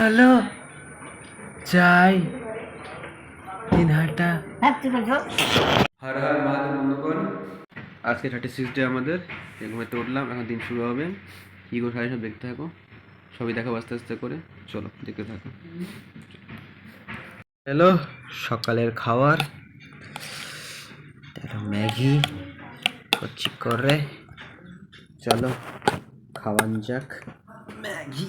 Hello, চাই দিনহাটা। হর হর মহাদেব বন্ধুগণ, আজকে 36 ডে আমাদের। ঘুমাতে উঠলাম, এখন দিন শুরু হবে। কী করে সারি সব দেখতে থাকো, সবই দেখাবো আস্তে আস্তে করে। চলো দেখতে থাকো। হ্যালো, সকালের খাবার ম্যাগি করছি করে। চলো খাওয়ান যাক ম্যাগি।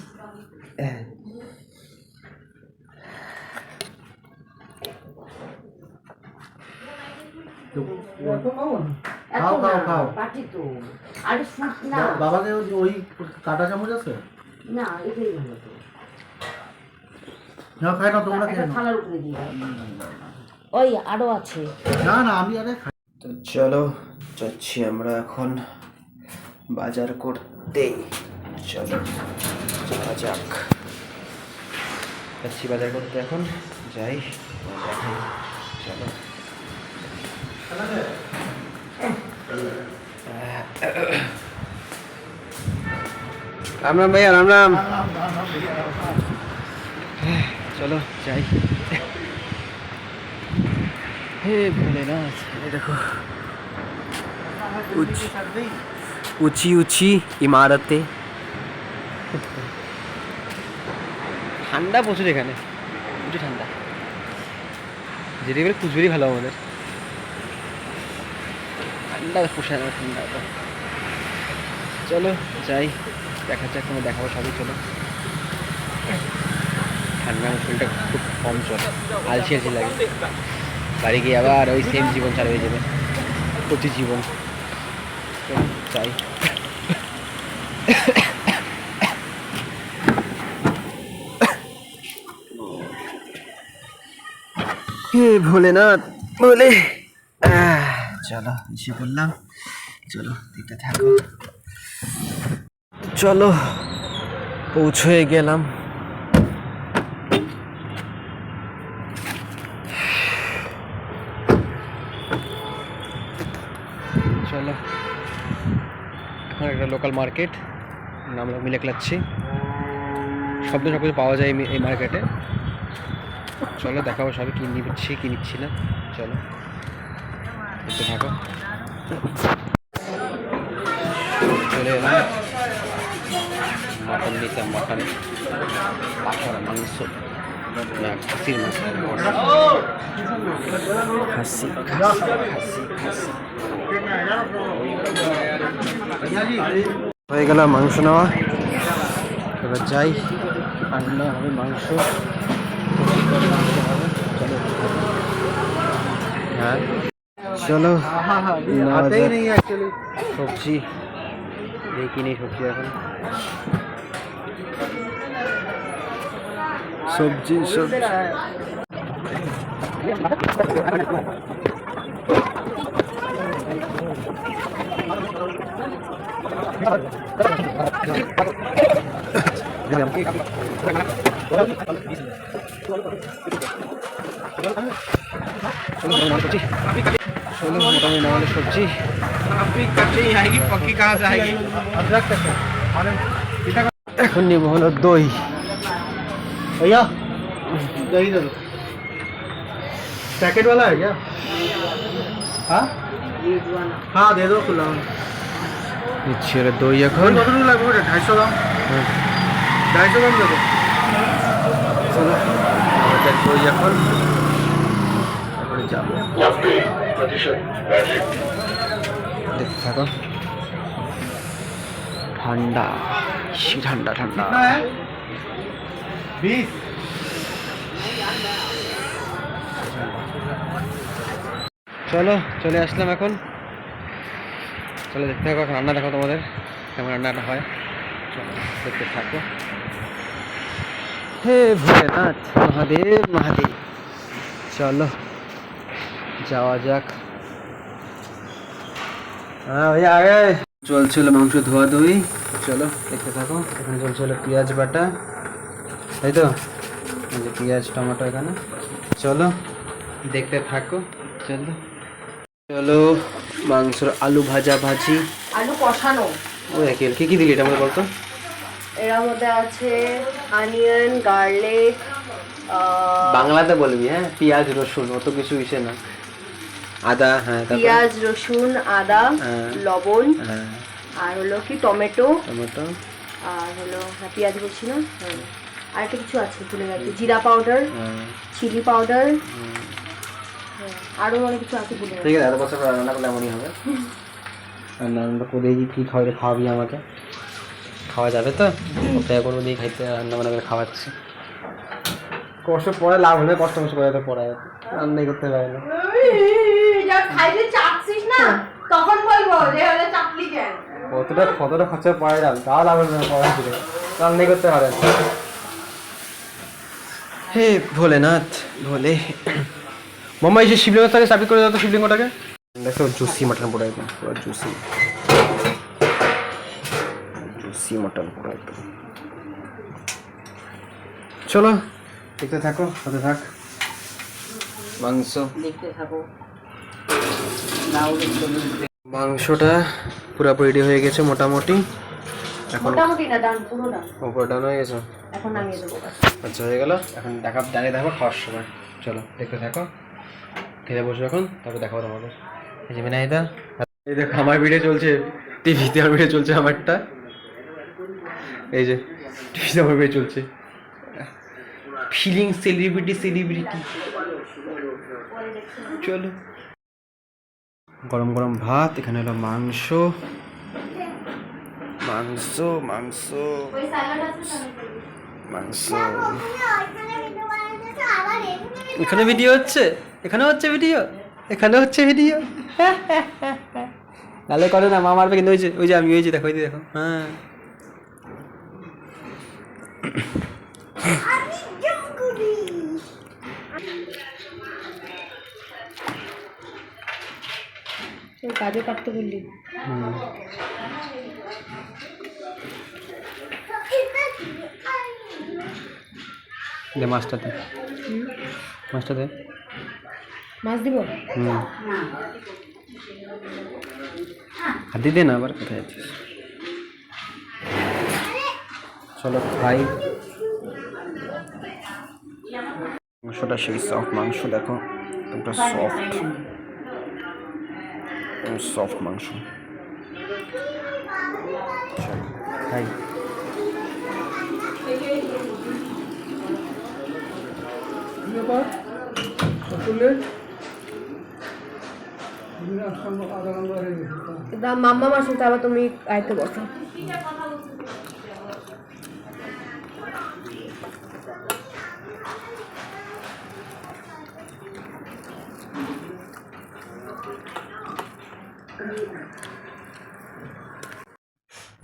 খাও খাও খাও বাবাকে ওই কাটা চামচ আছে না, এটাই ভালো তো। না খাই না, তোমরা খেয়ে নাও। থালার উপরে দিয়ে ওই আরো আছে। না না, আমি আরে খাই। তো চলো যাচ্ছি আমরা এখন বাজার করতে। চলো যাওয়া যাক। যাচ্ছি বাজার করতে, এখন যাই দেখাই। চলো রাম রাম ভাইয়া, রাম রাম। চলো যাই। হে ভোলেনাথ, দেখো ऊंची ऊंची इमारतें। ঠান্ডা প্রচুর এখানে, প্রচুর ঠান্ডা। যেটা বলে কুচবিহারি ভালো আমাদের। ঠান্ডা পোষায় না, ঠান্ডা। চলো যাই, দেখা যাক, তোমার দেখাবো সবই। চলো, ঠান্ডা শরীরটা খুব কম চলে, আলসি আলসি লাগে। বাড়ি গিয়ে আবার ওই সেম জীবন চালু হয়ে যাবে, কচি জীবন। যাই। হে ভোলেনাথ বলে। চলো এসে বললাম, চলো দেখতে থাকো। চলো পৌঁছে গেলাম। চলো এখন একটা লোকাল মার্কেট, আমরা মিলে ক্লাচ্ছি। সব কিছু পাওয়া যায় এই মার্কেটে। চলো দেখাবো সবই, কি নিচ্ছি কি নিচ্ছি না। চলো দেখতে থাকো। চলে এলাম মটন নিতাম, মটন পাঠার মাংস, না খাসির মাংস, খাসি খাসি খাসি। হয়ে গেল মাংস নেওয়া, এবার যাই রান্না হবে মাংস। হ্যাঁ চলো, সবজি দেখি নেই, সবজি এখন সবজি সবজি। चलो मोटामुटी नॉर्मल सब्जी पक्की कहाँ से आएगी। এখন নিব হলো দই। भैया दही दे दो, पैकेट वाला है क्या? हाँ हाँ दे दो खुला। নিচ্ছি হলো দই এখন। কতটুকু লাগবে? 250 গ্রাম। 250 গ্রাম দেবো। চলো আমাদের দই এখন যাবো, দেখতে থাকো। ঠান্ডা, ঠান্ডা ঠান্ডা। চলো চলে আসলাম এখন। চলো দেখতে থাকো, এখন রান্না দেখো তোমাদের কেমন রান্নাটা হয়। চলো দেখতে থাকো। হে ভোলেনাথ মহাদেব মহাদেব। চলো যাওয়া যাক। হ্যাঁ ভাইয়া আগে চলছিল মাংস ধোয়া ধুই। চলো দেখতে থাকো। এখানে চলছিল পেঁয়াজ বাটা, তাই তো, এই যে পেঁয়াজ টমেটো এখানে। চলো দেখতে থাকো। চলো চলো মাংসর আলু ভাজা ভাজি, আলু কষানো। ও একই। কি কি দিলি এটা আমাকে বলতো? এর মধ্যে আছে অনিয়ন, গার্লিক, বাংলাতে বলবি, হ্যাঁ? পেঁয়াজ রসুন, অত কিছু ইসে না। আদা, হ্যাঁ, তারপর পেঁয়াজ, রসুন, আদা, হ্যাঁ, লবণ, হ্যাঁ, আর হলো কি টমেটো, টমেটো, আর হলো হ্যাঁ পেঁয়াজ বলছি না, হ্যাঁ আর একটা কিছু আছে ভুলে গেছি, জিরা পাউডার, হ্যাঁ, চিলি পাউডার, আরও অনেক কিছু আছে ভুলে ঠিক গেছি। আছে, এত বছর পর রান্না করলে এমনই হবে। রান্না করে দেখি কী খাওয়ালে খাওয়াবি আমাকে, খাওয়া যাবে তো? অপেক্ষা করবো দিয়ে খাইতে, রান্না বান্না করে খাওয়াচ্ছি। কষ্ট পরে লাভ হলে কষ্ট মষ্ট করে তো পড়ায়, রান্নাই করতে পারে না। খাইলে চাপছিস না তখন বলবো যে হলে চাপলি কেন। কতটা খরচা পড়ে যান, তাও লাভ হবে না পড়া থেকে, রান্নাই করতে পারেন। হে ভোলেনাথ ভোলে। মাম্মা এই যে শিবলিঙ্গটাকে সাবিত করে দাও তো, শিবলিঙ্গটাকে দেখো। জুসি মটন পুরো একদম, পুরো জুসি মটন পুরো একদম। চলো দেখতে থাকো, সাথে থাক। মাংস দেখতে থাকো। মাংসটা পুরোপুরি রেডি হয়ে গেছে মোটামুটি। এখন মোটামুটি না, ডান, পুরো ডান। উপর ডান হয়ে গেছে। এখন নামিয়ে দেবো। আচ্ছা হয়ে গেল। এখন দাঁড়িয়ে দেখো খাওয়ার সময়। চলো দেখতে থাকো, খেতে বসো এখন, তারপর দেখাবো তোমাদের। এই যে বিনাইদা, এই দেখো আমার ভিডিও চলছে টিভিতে, আমার ভিডিও চলছে আমারটা। এই যে টিভিতে আমার ভিডিও চলছে। Feeling celebrity. চলো, গরম গরম ভাত, এখানে হলো মাংস। এখানে ভিডিও হচ্ছে, এখানে হচ্ছে ভিডিও। তাহলে করে না, মা মারবে কিন্তু। ওই যে আমি, ওই যে দেখো, ওই যে দেখো, হ্যাঁ। কাজে কাটতে বললি। দে মাছটাতে, মাছ দিব। হাতি দে না, আবার কোথায় যাচ্ছিস? চলো খাই। মাংসটা সেই সফট মাংস, দেখো একটা সফট মাংস। চলো খাই। মাম্মা মাসে আবার তুমি আইতে বসো।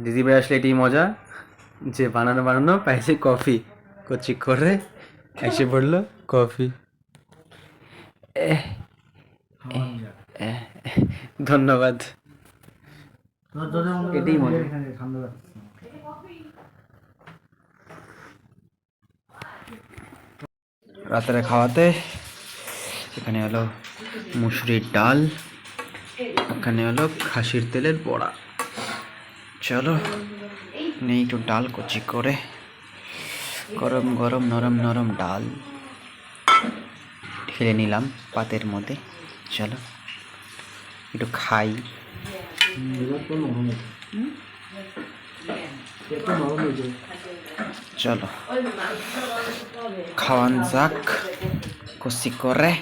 দিদি ভাই আসলে এটাই মজা, যে বানানো পাইছে কফি, কচি করে এসে পড়লো কফি। ধন্যবাদ, এটাই মজা। রাতের খাওয়াতে এখানে হলো মুসুরির ডাল, এখানে হলো খাসির তেলের বড়া। চলো নেই একটু ডাল কচি করে, গরম গরম নরম ডাল ঢেলে নিলাম পাতের মধ্যে। চলো একটু খাই। চলো খাওয়ান যাক কচি করে।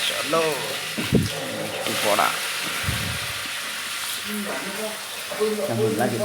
চলো একটু বড়া কেমন লাগে?